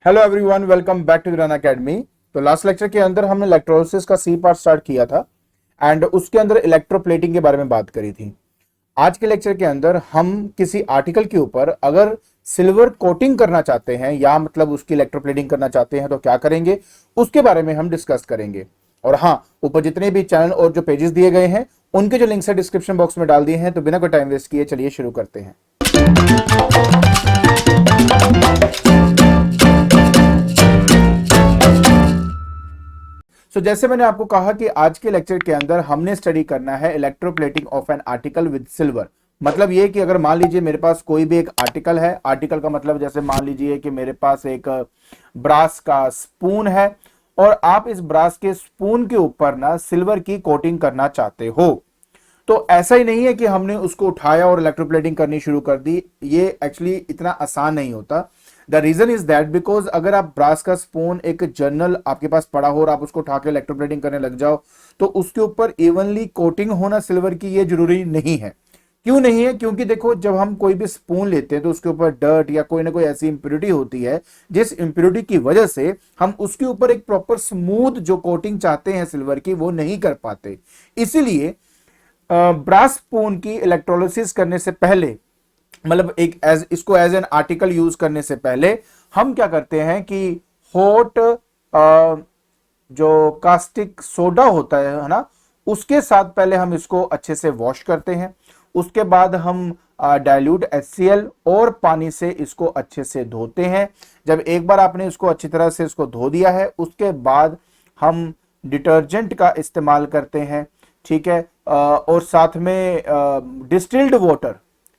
Hello everyone, welcome back to the run academy. तो last lecture के अंदर हमने इलेक्ट्रोलिसिस का सी पार्ट स्टार्ट किया था एंड उसके अंदर इलेक्ट्रोप्लेटिंग के बारे में बात करी थी। आज के लेक्चर के अंदर हम किसी आर्टिकल के ऊपर अगर सिल्वर कोटिंग करना चाहते हैं या मतलब उसकी इलेक्ट्रोप्लेटिंग करना चाहते हैं तो क्या करेंगे, उसके बारे में हम डिस्कस करेंगे। और हाँ, ऊपर जितने भी चैनल और जो पेजेस दिए गए हैं उनके जो लिंक्स है डिस्क्रिप्शन बॉक्स में डाल दिए हैं। तो बिना कोई टाइम वेस्ट किए चलिए शुरू करते हैं। जैसे मैंने आपको कहा कि आज के लेक्चर के अंदर हमने स्टडी करना है electroplating of an article with silver. मतलब ये कि अगर मान लीजिए मेरे पास कोई भी एक आर्टिकल है, आर्टिकल का मतलब जैसे मान लीजिए कि मेरे पास एक ब्रास का स्पून है और आप इस ब्रास के स्पून के ऊपर ना सिल्वर की कोटिंग करना चाहते हो। तो ऐसा ही नहीं है कि हमने उसको उठाया और इलेक्ट्रोप्लेटिंग करनी शुरू कर दी। ये एक्चुअली इतना आसान नहीं होता। The reason is that because अगर आप ब्रास का स्पून एक जर्नल आपके पास पड़ा हो और आप उसको उठा के इलेक्ट्रोप्लेटिंग करने लग जाओ तो उसके ऊपर इवनली कोटिंग होना सिल्वर की ये जरूरी नहीं है। क्यों नहीं है? क्योंकि देखो, जब हम कोई भी स्पून लेते हैं तो उसके ऊपर डर्ट या कोई ना कोई ऐसी इंप्योरिटी होती है जिस इंप्योरिटी की वजह से हम उसके ऊपर एक प्रॉपर स्मूथ जो कोटिंग चाहते हैं सिल्वर की वो नहीं कर पाते। इसीलिए ब्रास स्पून की इलेक्ट्रोलिसिस करने से पहले, मतलब इसको एज एन आर्टिकल यूज करने से पहले हम क्या करते हैं कि हॉट जो कास्टिक सोडा होता है ना, उसके साथ पहले हम इसको अच्छे से वॉश करते हैं। उसके बाद हम डाइल्यूट HCl और पानी से इसको अच्छे से धोते हैं। जब एक बार आपने इसको अच्छी तरह से इसको धो दिया है उसके बाद हम डिटर्जेंट का इस्तेमाल करते हैं, ठीक है। और साथ में डिस्टिल्ड वाटर,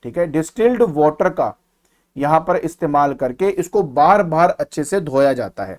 ठीक है, डिस्टिल्ड वाटर का यहां पर इस्तेमाल करके इसको बार बार अच्छे से धोया जाता है।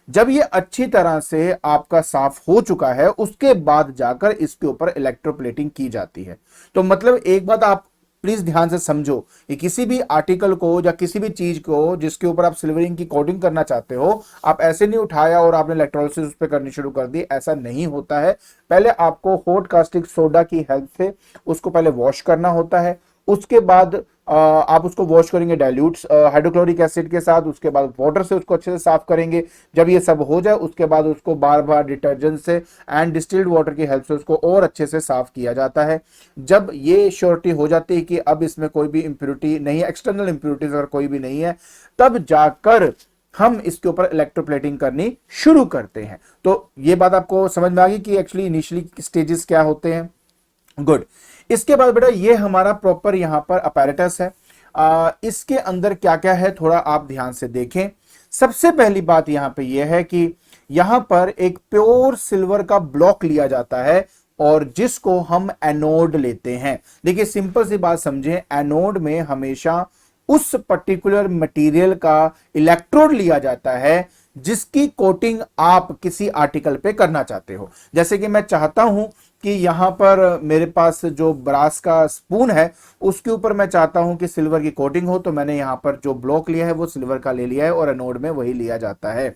जब ये अच्छी तरह से आपका साफ हो चुका है उसके बाद जाकर इसके ऊपर इलेक्ट्रोप्लेटिंग की जाती है। तो मतलब एक बात आप प्लीज ध्यान से समझो कि किसी भी आर्टिकल को या किसी भी चीज को जिसके ऊपर आप सिल्वरिंग की कोटिंग करना चाहते हो, आप ऐसे नहीं उठाया और आपने इलेक्ट्रोलिसिस उस पर करनी शुरू कर दी, ऐसा नहीं होता है। पहले आपको हॉट कास्टिक सोडा की हेल्प से उसको पहले वॉश करना होता है। उसके बाद आप उसको वॉश करेंगे डाइल्यूट हाइड्रोक्लोरिक एसिड के साथ, उसके बाद वाटर से उसको अच्छे से साफ करेंगे। जब ये सब हो जाए उसके बाद उसको बार बार डिटर्जेंट से एंड डिस्टिल्ड वाटर की हेल्प से उसको और अच्छे से साफ किया जाता है। जब ये श्योरिटी हो जाती है कि अब इसमें कोई भी इंप्योरिटी नहीं है, एक्सटर्नल इंप्योरिटीज अगर कोई भी नहीं है, तब जाकर हम इसके ऊपर इलेक्ट्रोप्लेटिंग करनी शुरू करते हैं। तो ये बात आपको समझ में आ गई कि एक्चुअली इनिशियली स्टेजेस क्या होते हैं। गुड। इसके बाद बेटा ये हमारा प्रॉपर यहां पर अपैरेटस है। इसके अंदर क्या क्या है थोड़ा आप ध्यान से देखें। सबसे पहली बात यहां पे यह है कि यहां पर एक प्योर सिल्वर का ब्लॉक लिया जाता है और जिसको हम एनोड लेते हैं। देखिए सिंपल सी बात समझें, एनोड में हमेशा उस पर्टिकुलर मटेरियल का इलेक्ट्रोड लिया जाता है जिसकी कोटिंग आप किसी आर्टिकल पे करना चाहते हो। जैसे कि मैं चाहता हूं कि यहां पर मेरे पास जो ब्रास का स्पून है उसके ऊपर मैं चाहता हूं कि सिल्वर की कोटिंग हो, तो मैंने यहां पर जो ब्लॉक लिया है वो सिल्वर का ले लिया है और एनोड में वही लिया जाता है,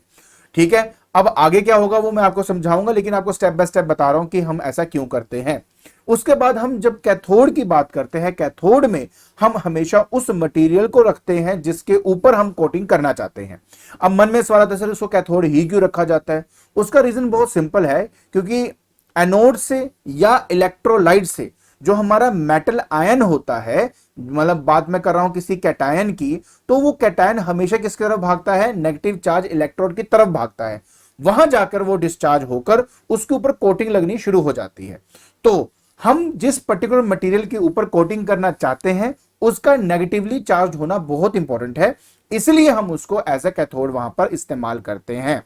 ठीक है। अब आगे क्या होगा वो मैं आपको समझाऊंगा, लेकिन आपको स्टेप बाय स्टेप बता रहा हूं कि हम ऐसा क्यों करते हैं। उसके बाद हम जब कैथोड की बात करते हैं, कैथोड में हम हमेशा उस मटेरियल को रखते हैं जिसके ऊपर हम कोटिंग करना चाहते हैं। अब मन में सवाल आता है सर उसको कैथोड ही क्यों रखा जाता है? उसका रीजन बहुत सिंपल है, क्योंकि एनोड से या इलेक्ट्रोलाइट से जो हमारा मेटल आयन होता है, मतलब बात मैं कर रहा हूं किसी कैटायन की, तो वो कैटायन हमेशा किसकी तरफ भागता है? नेगेटिव चार्ज इलेक्ट्रोड की तरफ भागता है। वहां जाकर वो डिस्चार्ज होकर उसके ऊपर कोटिंग लगनी शुरू हो जाती है। तो हम जिस पर्टिकुलर मटेरियल के ऊपर कोटिंग करना चाहते हैं उसका नेगेटिवली चार्ज होना बहुत इंपॉर्टेंट है, इसलिए हम उसको एज ए कैथोड वहां पर इस्तेमाल करते हैं।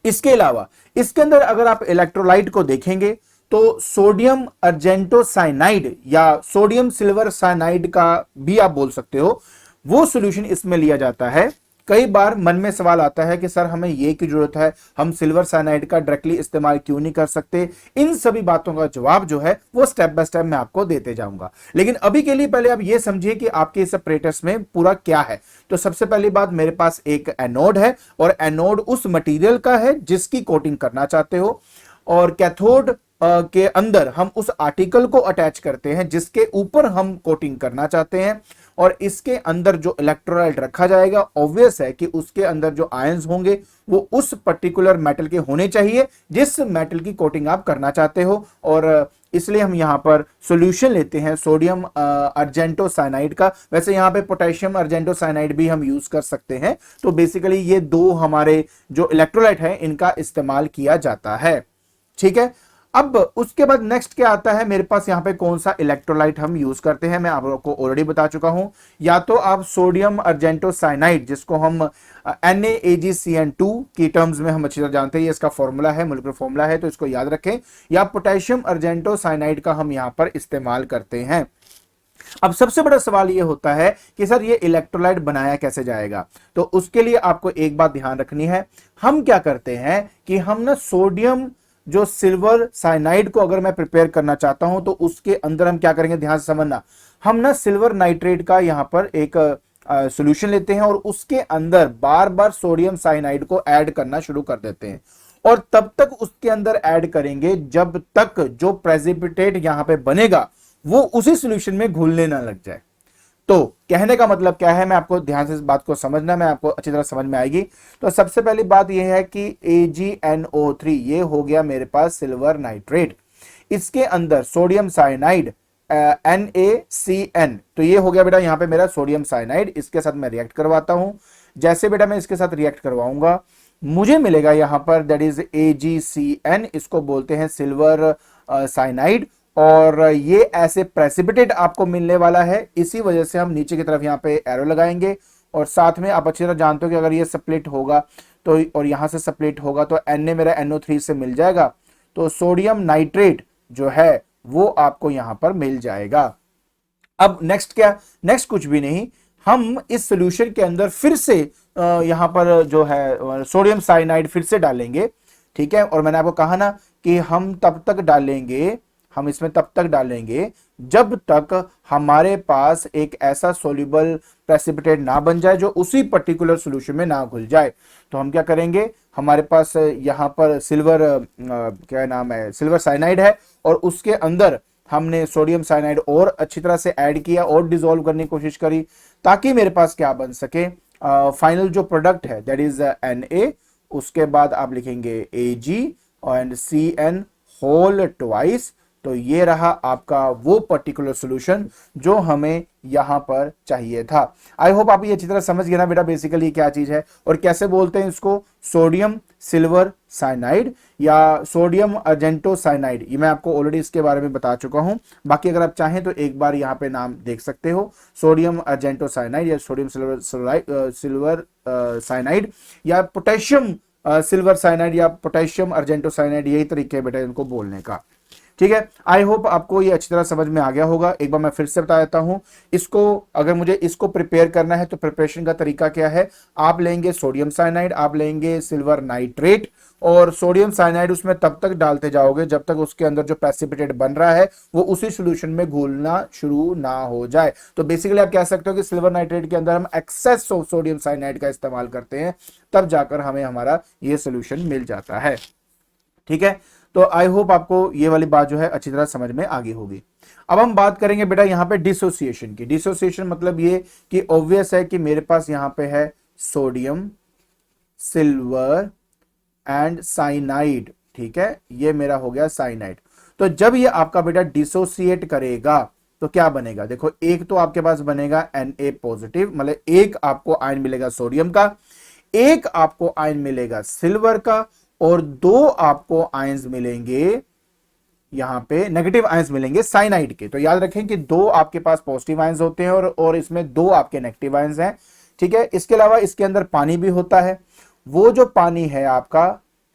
इसके अलावा इसके अंदर अगर आप इलेक्ट्रोलाइट को देखेंगे तो सोडियम अर्जेंटोसाइनाइड या सोडियम सिल्वर साइनाइड का भी आप बोल सकते हो, वो सॉल्यूशन इसमें लिया जाता है। कई बार मन में सवाल आता है कि सर हमें ये की जरूरत है, हम सिल्वर साइनाइड का डायरेक्टली इस्तेमाल क्यों नहीं कर सकते? इन सभी बातों का जवाब जो है वो स्टेप बाय स्टेप मैं आपको देते जाऊंगा, लेकिन अभी के लिए पहले आप ये समझिए कि आपके इस अपरेटस में पूरा क्या है। तो सबसे पहली बात, मेरे पास एक एनोड है और एनोड उस मटेरियल का है जिसकी कोटिंग करना चाहते हो, और कैथोड के अंदर हम उस आर्टिकल को अटैच करते हैं जिसके ऊपर हम कोटिंग करना चाहते हैं। और इसके अंदर जो इलेक्ट्रोलाइट रखा जाएगा, ऑब्वियस है कि उसके अंदर जो आयंस होंगे वो उस पर्टिकुलर मेटल के होने चाहिए जिस मेटल की कोटिंग आप करना चाहते हो। और इसलिए हम यहां पर सॉल्यूशन लेते हैं सोडियम अर्जेंटो साइनाइड का। वैसे यहां पे पोटेशियम अर्जेंटो साइनाइड भी हम यूज कर सकते हैं। तो बेसिकली ये दो हमारे जो इलेक्ट्रोलाइट है इनका इस्तेमाल किया जाता है। ठीक है, अब उसके बाद नेक्स्ट क्या आता है, मेरे पास यहां पे कौन सा इलेक्ट्रोलाइट हम यूज करते हैं, मैं आपको ऑलरेडी बता चुका हूं। या तो आप सोडियम अर्जेंटो साइनाइड, जिसको हम NaAgCN2 की टर्म्स में हम अच्छी तरह जानते हैं, ये इसका फॉर्मूला है, मोलिकुलर फॉर्मूला है, तो इसको याद रखें। या पोटेशियम अर्जेंटो साइनाइड का हम यहां पर इस्तेमाल करते हैं। अब सबसे बड़ा सवाल यह होता है कि सर ये इलेक्ट्रोलाइट बनाया कैसे जाएगा। तो उसके लिए आपको एक बात ध्यान रखनी है। हम क्या करते हैं कि हम ना सोडियम जो सिल्वर साइनाइड को अगर मैं प्रिपेयर करना चाहता हूं तो उसके अंदर हम क्या करेंगे, ध्यान से समझना। हम ना सिल्वर नाइट्रेट का यहां पर एक सॉल्यूशन लेते हैं और उसके अंदर बार बार सोडियम साइनाइड को ऐड करना शुरू कर देते हैं और तब तक उसके अंदर ऐड करेंगे जब तक जो प्रेसिपिटेट यहां पे बनेगा वो उसी सॉल्यूशन में घुलने ना लग जाए। तो कहने का मतलब क्या है, मैं आपको ध्यान से इस बात को समझना, मैं आपको अच्छी तरह समझ में आएगी। तो सबसे पहली बात यह है कि AgNO3 ये हो गया मेरे पास सिल्वर नाइट्रेट, इसके अंदर सोडियम साइनाइड NaCN, तो ये हो गया बेटा यहां पे मेरा सोडियम साइनाइड। इसके साथ मैं रिएक्ट करवाता हूं। जैसे बेटा मैं इसके साथ रिएक्ट करवाऊंगा मुझे मिलेगा यहां पर दैट इज AgCN, इसको बोलते हैं सिल्वर साइनाइड। और ये ऐसे प्रेसिपिटेट आपको मिलने वाला है, इसी वजह से हम नीचे की तरफ यहाँ पे एरो लगाएंगे। और साथ में आप अच्छी तरह जानते हो कि अगर ये स्प्लिट होगा तो और यहां से स्प्लिट होगा तो Na मेरा NO3 से मिल जाएगा, तो सोडियम नाइट्रेट जो है वो आपको यहां पर मिल जाएगा। अब नेक्स्ट क्या, नेक्स्ट कुछ भी नहीं, हम इस सोल्यूशन के अंदर फिर से यहां पर जो है सोडियम साइनाइड फिर से डालेंगे। ठीक है, और मैंने आपको कहा ना कि हम तब तक डालेंगे, हम इसमें तब तक डालेंगे जब तक हमारे पास एक ऐसा सोल्यूबल प्रेसिपिटेट ना बन जाए जो उसी पर्टिकुलर सॉल्यूशन में ना घुल जाए। तो हम क्या करेंगे, हमारे पास यहां पर सिल्वर क्या नाम है, सिल्वर साइनाइड है और उसके अंदर हमने सोडियम साइनाइड और अच्छी तरह से ऐड किया और डिसॉल्व करने की कोशिश करी ताकि मेरे पास क्या बन सके, फाइनल जो प्रोडक्ट है दैट इज Na। उसके बाद आप लिखेंगे Ag and CN whole twice. तो ये रहा आपका वो पर्टिकुलर सॉल्यूशन जो हमें यहां पर चाहिए था। आई होप आप ये अच्छी तरह समझ गए ना बेटा बेसिकली क्या चीज है और कैसे बोलते हैं इसको, सोडियम सिल्वर साइनाइड या सोडियम अर्जेंटो साइनाइड। ये मैं आपको ऑलरेडी इसके बारे में बता चुका हूं, बाकी अगर आप चाहें तो एक बार यहां पे नाम देख सकते हो, सोडियम अर्जेंटो साइनाइड या सोडियम सिल्वर साइनाइड या पोटेशियम सिल्वर साइनाइड या पोटेशियम अर्जेंटो साइनाइड, यही तरीके बेटा इनको बोलने का। ठीक है, आई होप आपको ये अच्छी तरह समझ में आ गया होगा। एक बार मैं फिर से बता देता हूं इसको, अगर मुझे इसको प्रिपेयर करना है तो प्रिपरेशन का तरीका क्या है, आप लेंगे सोडियम साइनाइड, आप लेंगे सिल्वर नाइट्रेट और सोडियम साइनाइड उसमें तब तक डालते जाओगे जब तक उसके अंदर जो प्रेसिपिटेट बन रहा है वो उसी सॉल्यूशन में घुलना शुरू ना हो जाए। तो बेसिकली आप कह सकते हो कि सिल्वर नाइट्रेट के अंदर हम एक्सेस ऑफ सोडियम साइनाइड का इस्तेमाल करते हैं, तब जाकर हमें हमारा ये सॉल्यूशन मिल जाता है। ठीक है, तो आई होप आपको ये वाली बात जो है अच्छी तरह समझ में आ गई होगी। अब हम बात करेंगे बेटा यहां पे डिसोसिएशन की। डिसोसिएशन मतलब ये कि ऑब्वियस है कि मेरे पास यहां पे है सोडियम सिल्वर एंड साइनाइड। ठीक है, ये मेरा हो गया साइनाइड। तो जब ये आपका बेटा डिसोसिएट करेगा तो क्या बनेगा, देखो एक तो आपके पास बनेगा Na पॉजिटिव, मतलब एक आपको आयन मिलेगा सोडियम का, एक आपको आयन मिलेगा सिल्वर का और दो आपको आयंस मिलेंगे यहां पे नेगेटिव आयंस मिलेंगे साइनाइड के। तो याद रखें कि दो आपके पास पॉजिटिव आयंस होते हैं और इसमें दो आपके नेगेटिव आयंस हैं। ठीक है, इसके अलावा इसके अंदर पानी भी होता है, वो जो पानी है आपका,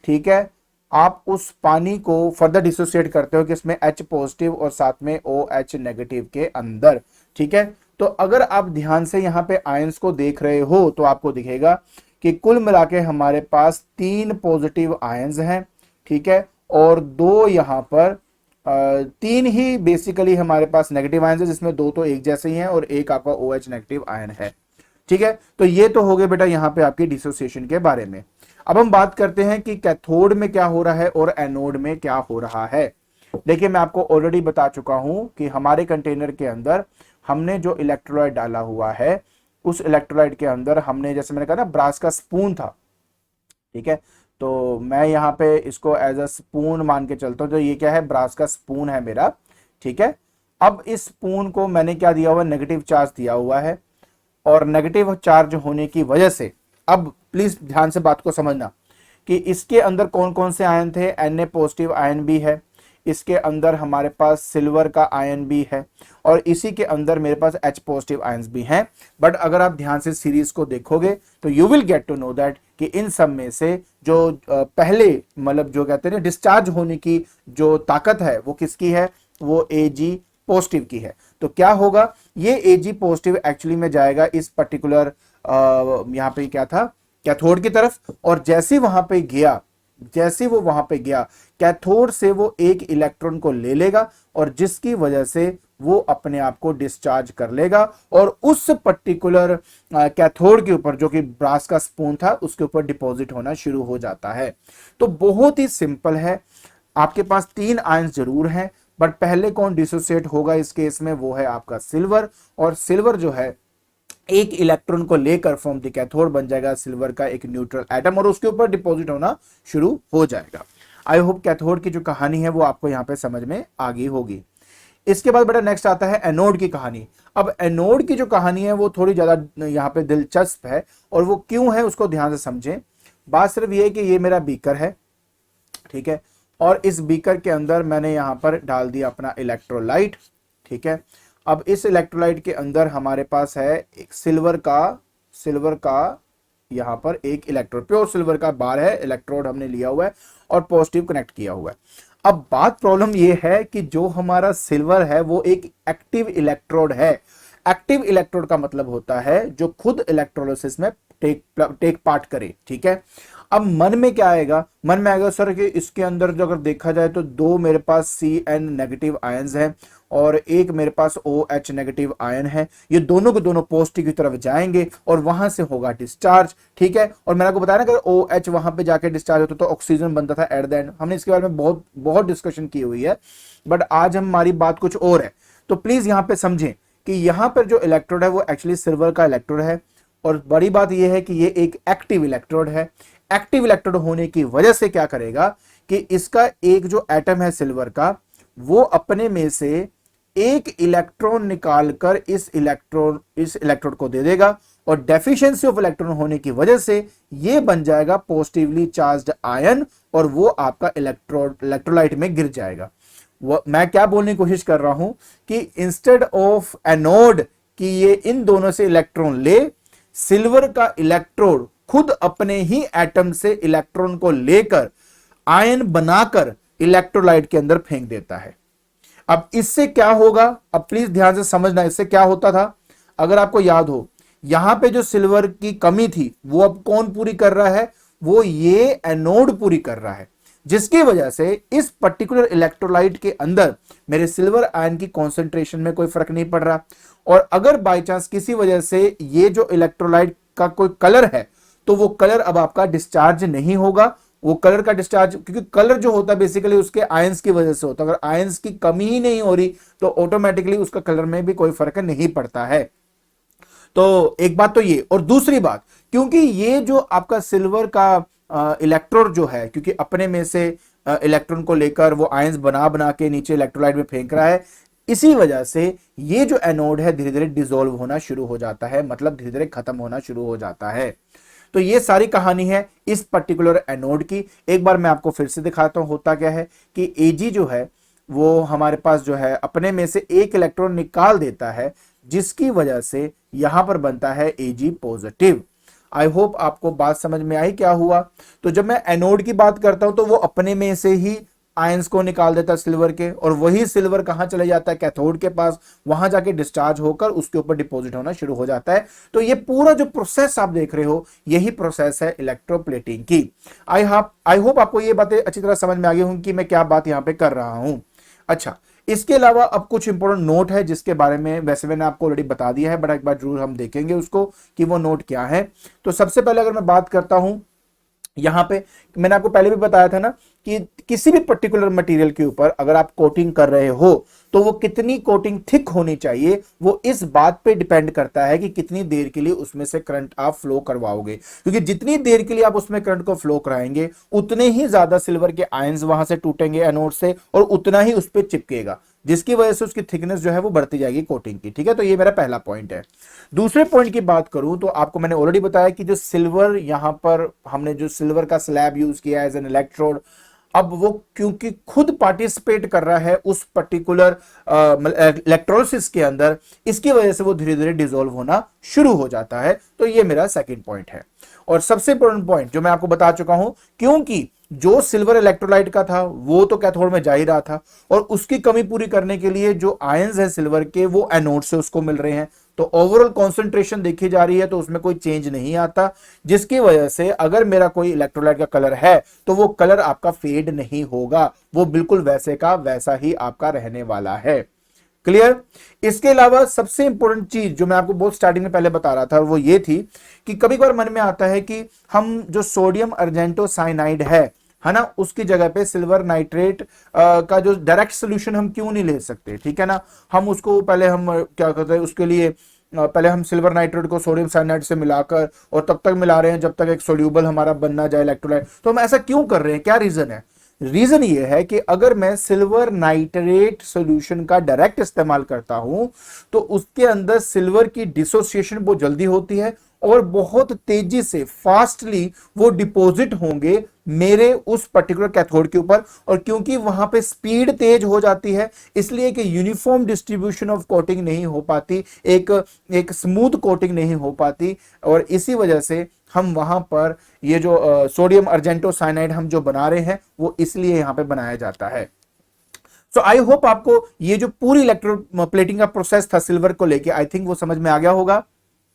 ठीक है, आप उस पानी को फर्दर डिसोसिएट करते हो कि इसमें H पॉजिटिव और साथ में OH नेगेटिव के अंदर। ठीक है, तो अगर आप ध्यान से यहां पे आयंस को देख रहे हो तो आपको दिखेगा कि कुल मिला के हमारे पास 3 पॉजिटिव आयंस हैं। ठीक है, और दो यहां पर 3 ही बेसिकली हमारे पास नेगेटिव आयंस है, जिसमें दो तो एक जैसे ही हैं और एक आपका OH नेगेटिव आयन है। ठीक है, तो ये तो हो गए बेटा यहां पे आपकी डिसोसिएशन के बारे में। अब हम बात करते हैं कि कैथोड में क्या हो रहा है और एनोड में क्या हो रहा है। देखिए मैं आपको ऑलरेडी बता चुका हूं कि हमारे कंटेनर के अंदर हमने जो इलेक्ट्रोलाइट डाला हुआ है उस इलेक्ट्रोलाइट के अंदर हमने, जैसे मैंने कहा ना, ब्रास का स्पून था, ठीक है, तो मैं यहाँ पे इसको एज अ स्पून मान के चलता हूँ। तो ये क्या है, ब्रास का स्पून है मेरा, ठीक है। अब इस स्पून को मैंने क्या दिया हुआ, नेगेटिव चार्ज दिया हुआ है, और नेगेटिव चार्ज होने की वजह से, अब प्लीज ध्यान से बात को समझना कि इसके अंदर कौन कौन से आयन थे, Na पॉजिटिव आयन भी है, इसके अंदर हमारे पास सिल्वर का आयन भी है, और इसी के अंदर मेरे पास H पॉजिटिव आयन्स भी हैं। बट अगर आप ध्यान से सीरीज को देखोगे तो you will get to know that कि इन सब में से जो पहले मतलब जो कहते हैं डिस्चार्ज होने की जो ताकत है वो किसकी है, वो Ag पॉजिटिव की है। तो क्या होगा, ये Ag पॉजिटिव एक्चुअली में जाएगा इस पर्टिकुलर यहाँ पे क्या था, कैथोड की तरफ, और जैसे वो वहां पे गया कैथोड से वो एक इलेक्ट्रॉन को ले लेगा, और जिसकी वजह से वो अपने आप को डिस्चार्ज कर लेगा, और उस पर्टिकुलर कैथोड के ऊपर जो कि ब्रास का स्पून था उसके ऊपर डिपॉजिट होना शुरू हो जाता है। तो बहुत ही सिंपल है, आपके पास 3 आयंस जरूर हैं, बट पहले कौन डिसोसिएट होगा इस केस में, वो है आपका सिल्वर, और सिल्वर जो है एक इलेक्ट्रॉन को लेकर फ्रॉम द कैथोड बन जाएगा सिल्वर का एक न्यूट्रल एटम, और उसके ऊपर डिपॉजिट होना शुरू हो जाएगा। आई होप कैथोड की जो कहानी है वो आपको यहां पे समझ में आ गई होगी। इसके बाद बेटा नेक्स्ट आता है एनोड की कहानी। अब एनोड की जो कहानी है वो थोड़ी ज्यादा यहाँ पे दिलचस्प है, और वो क्यों है उसको ध्यान से समझें। बात सिर्फ ये है कि ये मेरा बीकर है, ठीक है, और इस बीकर के अंदर मैंने यहां पर डाल दिया अपना इलेक्ट्रोलाइट, ठीक है। अब इस इलेक्ट्रोलाइट के अंदर हमारे पास है एक सिल्वर का यहां पर एक इलेक्ट्रोड, प्योर सिल्वर का बार है, इलेक्ट्रोड हमने लिया हुआ है और पॉजिटिव कनेक्ट किया हुआ है। अब बात प्रॉब्लम ये है कि जो हमारा सिल्वर है वो एक एक्टिव इलेक्ट्रोड है। एक्टिव इलेक्ट्रोड का मतलब होता है जो खुद इलेक्ट्रोलिसिस में टेक पार्ट करे, ठीक है। अब मन में क्या आएगा, मन में आएगा सर कि इसके अंदर जो अगर देखा जाए तो 2 मेरे पास Cn नेगेटिव आयंस हैं और एक मेरे पास OH नेगेटिव आयन है, ये दोनों के दोनों पॉजिटिव की तरफ जाएंगे और वहां से होगा डिस्चार्ज, ठीक है। और मैंने आपको बताया ना, अगर OH वहां पे जाके डिस्चार्ज होता तो ऑक्सीजन बनता था एट द एंड। हमने इसके बारे में बहुत बहुत डिस्कशन की हुई है, बट आज हमारी बात कुछ और है। तो प्लीज यहां पे समझें कि यहां पर जो इलेक्ट्रोड है वो एक्चुअली सिल्वर का इलेक्ट्रोड है, और बड़ी बात यह है कि ये एक एक्टिव इलेक्ट्रोड है। एक्टिव इलेक्ट्रोड होने की वजह से क्या करेगा कि इसका एक जो एटम है सिल्वर का, वो अपने में से एक इलेक्ट्रॉन निकालकर इस इलेक्ट्रोड को दे देगा, और डेफिशिएंसी ऑफ इलेक्ट्रॉन होने की वजह से ये बन जाएगा पॉजिटिवली चार्ज्ड आयन, और वो आपका इलेक्ट्रोलाइट में गिर जाएगा। मैं क्या बोलने की कोशिश कर रहा हूं कि इंस्टेड ऑफ एनोड कि ये इन दोनों से इलेक्ट्रॉन ले, सिल्वर का इलेक्ट्रोड खुद अपने ही एटम से इलेक्ट्रॉन को लेकर आयन बनाकर इलेक्ट्रोलाइट के अंदर फेंक देता है। अब इससे क्या होगा, अब प्लीज ध्यान से समझना, इससे क्या होता था। अगर आपको याद हो, यहां पे जो सिल्वर की कमी थी वो अब कौन पूरी कर रहा है, वो ये एनोड पूरी कर रहा है, जिसकी वजह से इस पर्टिकुलर इलेक्ट्रोलाइट के अंदर मेरे सिल्वर आयन की कॉन्सेंट्रेशन में कोई फर्क नहीं पड़ रहा। और अगर बाय चांस किसी वजह से ये जो इलेक्ट्रोलाइट का कोई कलर है, तो वो कलर अब आपका डिस्चार्ज नहीं होगा। वो कलर का डिस्चार्ज, क्योंकि कलर जो होता है बेसिकली उसके आयंस की वजह से होता है। अगर आयंस की कमी ही नहीं हो रही तो ऑटोमेटिकली उसका कलर में भी कोई फर्क नहीं पड़ता है। तो एक बात तो ये, और दूसरी बात, क्योंकि ये जो आपका सिल्वर का इलेक्ट्रोड जो है, क्योंकि अपने में से इलेक्ट्रॉन को लेकर वो आयंस बना के नीचे इलेक्ट्रोलाइट में फेंक रहा है, इसी वजह से ये जो एनोड है धीरे धीरे डिसॉल्व होना शुरू हो जाता है, मतलब धीरे धीरे खत्म होना शुरू हो जाता है। तो ये सारी कहानी है इस पर्टिकुलर एनोड की। एक बार मैं आपको फिर से दिखाता हूं होता क्या है कि Ag जो है वो हमारे पास जो है अपने में से एक इलेक्ट्रॉन निकाल देता है, जिसकी वजह से यहां पर बनता है Ag पॉजिटिव। आई होप आपको बात समझ में आई क्या हुआ। तो जब मैं एनोड की बात करता हूं तो वो अपने में से ही आयंस को निकाल देता है सिल्वर के, और वही सिल्वर कहां चले जाता है, कैथोड के पास, वहां जाके डिस्चार्ज होकर उसके ऊपर डिपॉजिट होना शुरू हो जाता है। तो ये पूरा जो प्रोसेस आप देख रहे हो यही प्रोसेस है इलेक्ट्रोप्लेटिंग की। आई होप आपको ये बातें अच्छी तरह समझ में आ गई होंगी कि मैं क्या बात यहां पे कर रहा हूं। अच्छा, इसके अलावा अब कुछ इंपॉर्टेंट नोट है जिसके बारे में वैसे मैंने आपको ऑलरेडी बता दिया है, बट एक बार जरूर हम देखेंगे उसको कि वो नोट क्या है। तो सबसे पहले अगर मैं बात करता हूं यहां पे मैंने आपको पहले भी बताया था ना कि किसी भी पर्टिकुलर मटेरियल के ऊपर अगर आप कोटिंग कर रहे हो तो वो कितनी कोटिंग थिक होनी चाहिए, वो इस बात पे डिपेंड करता है कि कितनी देर के लिए उसमें से करंट आप फ्लो करवाओगे। क्योंकि जितनी देर के लिए आप उसमें करंट को फ्लो कराएंगे उतने ही ज्यादा सिल्वर के आयंस वहां से टूटेंगे एनोड से और उतना ही उस पर चिपकेगा, जिसकी वजह से उसकी थिकनेस जो है वो बढ़ती जाएगी कोटिंग की। ठीक है, तो ये मेरा पहला पॉइंट है। दूसरे पॉइंट की बात करूं तो आपको मैंने ऑलरेडी बताया कि जो सिल्वर यहां पर हमने जो सिल्वर का स्लैब यूज किया एज एन इलेक्ट्रोड, अब वो क्योंकि खुद पार्टिसिपेट कर रहा है उस पर्टिकुलर इलेक्ट्रोलिसिस के अंदर, इसकी वजह से वो धीरे धीरे डिसॉल्व होना शुरू हो जाता है। तो ये मेरा सेकंड पॉइंट है। और सबसे इंपॉर्टेंट पॉइंट जो मैं आपको बता चुका हूं, क्योंकि जो सिल्वर इलेक्ट्रोलाइट का था वो तो कैथोड में जा ही रहा था और उसकी कमी पूरी करने के लिए जो आयंस है सिल्वर के वो एनोड से उसको मिल रहे हैं, तो ओवरऑल कॉन्सेंट्रेशन देखी जा रही है तो उसमें कोई चेंज नहीं आता, जिसकी वजह से अगर मेरा कोई इलेक्ट्रोलाइट का कलर है तो वो कलर आपका फेड नहीं होगा, वो बिल्कुल वैसे का वैसा ही आपका रहने वाला है। क्लियर? इसके अलावा सबसे इंपॉर्टेंट चीज जो मैं आपको बहुत स्टार्टिंग में पहले बता रहा था वो ये थी कि कभी कभार मन में आता है कि हम जो सोडियम अर्जेंटो साइनाइड है ना, उसकी जगह पे सिल्वर नाइट्रेट का जो डायरेक्ट सोल्यूशन हम क्यों नहीं ले सकते। ठीक है ना, हम उसको पहले हम क्या करते हैं उसके लिए पहले हम सिल्वर नाइट्रेट को सोडियम साइनाइड से मिलाकर और तब तक मिला रहे हैं जब तक एक सोल्यूबल हमारा बनना जाए इलेक्ट्रोलाइट। तो हम ऐसा क्यों कर रहे हैं, क्या रीजन है? रीजन ये है कि अगर मैं सिल्वर नाइट्रेट सॉल्यूशन का डायरेक्ट इस्तेमाल करता हूं तो उसके अंदर सिल्वर की डिसोसिएशन बहुत जल्दी होती है और बहुत तेजी से फास्टली वो डिपॉजिट होंगे मेरे उस पर्टिकुलर कैथोड के ऊपर। और क्योंकि वहां पे स्पीड तेज हो जाती है इसलिए कि यूनिफॉर्म डिस्ट्रीब्यूशन ऑफ कोटिंग नहीं हो पाती, एक स्मूथ कोटिंग नहीं हो पाती, और इसी वजह से हम वहां पर ये जो सोडियम अर्जेंटो साइनाइड हम जो बना रहे हैं वो इसलिए यहां पे बनाया जाता है। सो आई होप आपको ये जो पूरी इलेक्ट्रोप्लेटिंग का प्रोसेस था सिल्वर को लेके, आई थिंक वो समझ में आ गया होगा।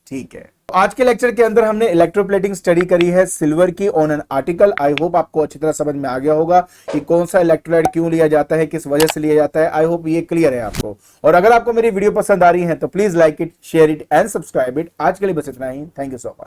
ठीक है, आज के लेक्चर के अंदर हमने इलेक्ट्रोप्लेटिंग स्टडी करी है सिल्वर की on an article. I hope आपको अच्छी तरह समझ में आ गया होगा कि कौन सा इलेक्ट्रोलाइट क्यों लिया जाता है, किस वजह से लिया जाता है। आई होप ये क्लियर है आपको। और अगर आपको मेरी वीडियो पसंद आ रही है तो please like it, share it and subscribe it. आज के लिए बस इतना ही। Thank you so much.